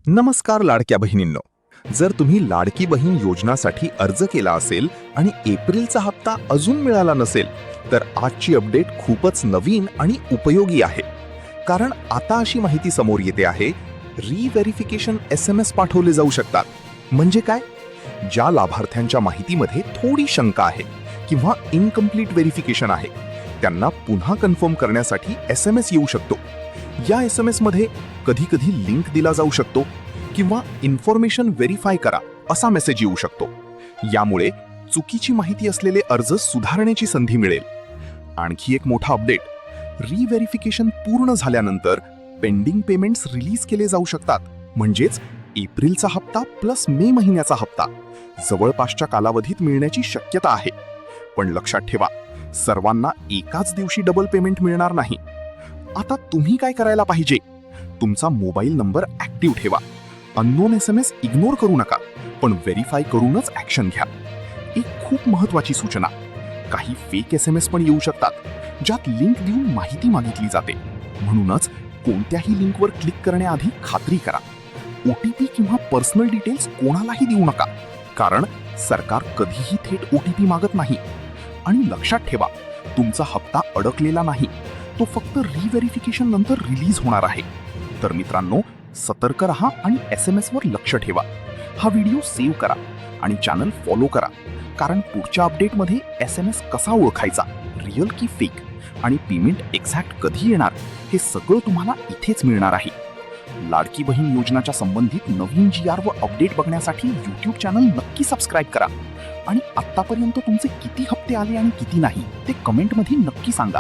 नमस्कार लाडक्या बहिणींनो. जर तुम्ही लाडकी बहीण योजनासाठी अर्ज केला असेल आणि एप्रिलचा हप्ता अजून मिळाला नसेल तर आजची अपडेट खूपच नवीन आणि उपयोगी आहे. कारण आता अशी माहिती समोर येते आहे, रिव्हेरिफिकेशन SMS पाठवले जाऊ शकतात. म्हणजे काय? ज्या लाभार्थ्यांच्या माहितीमध्ये थोडी शंका आहे किंवा इनकम्प्लीट व्हेरिफिकेशन आहे त्यांना पुन्हा कन्फर्म करण्यासाठी SMS येऊ शकतो. या SMS मध्ये कधी कधी लिंक दिला जाऊ शकतो किंवा इन्फॉर्मेशन व्हेरीफाय करा असा मेसेज येऊ शकतो. यामुळे चुकीची माहिती असलेले अर्ज सुधारण्याची संधी मिळेल. आणखी एक मोठा अपडेट, रिव्हेरिफिकेशन पूर्ण झाल्यानंतर पेंडिंग पेमेंट्स रिलीज केले जाऊ शकतात. म्हणजेच एप्रिलचा हप्ता प्लस मे महिन्याचा हप्ता जवळपासच्या कालावधीत मिळण्याची शक्यता आहे. पण लक्षात ठेवा, सर्वांना एकाच दिवशी डबल पेमेंट मिळणार नाही. आता तुम्ही काय करायला पाहिजे? तुमचा मोबाईल नंबर ऍक्टिव्ह ठेवा. अननोन SMS इग्नोर करू नका, पण व्हेरीफाय करूनच ऍक्शन घ्या. एक खूप महत्वाची सूचना, काही फेक SMS पण येऊ शकतात ज्यात लिंक देऊन माहिती मागितली जाते. म्हणूनच कोणत्याही लिंकवर क्लिक करण्याआधी खात्री करा. OTP किंवा पर्सनल डिटेल्स कोणालाही देऊ नका, कारण सरकार कधीही थेट OTP मागत नाही. आणि लक्षात ठेवा, तुमचा हप्ता अडकलेला नाही, तो फक्त रिव्हेरिफिकेशन नंतर रिलीज होणार आहे. तर मित्रांनो, सतर्क रहा आणि SMS वर लक्ष ठेवा. हा व्हिडिओ सेव्ह करा आणि चॅनल फॉलो करा, कारण पुढच्या अपडेटमध्ये SMS कसा ओळखायचा, रिअल की फेक आणि पेमेंट एक्झॅक्ट कधी येणार हे सगळं तुम्हाला इथेच मिळणार आहे. लाडकी बहीण योजनाच्या संबंधित नवीन GR व अपडेट बघण्यासाठी YouTube चॅनल नक्की सबस्क्राईब करा. आणि आत्तापर्यंत तुमचे किती हप्ते आले आणि किती नाही ते कमेंटमध्ये नक्की सांगा.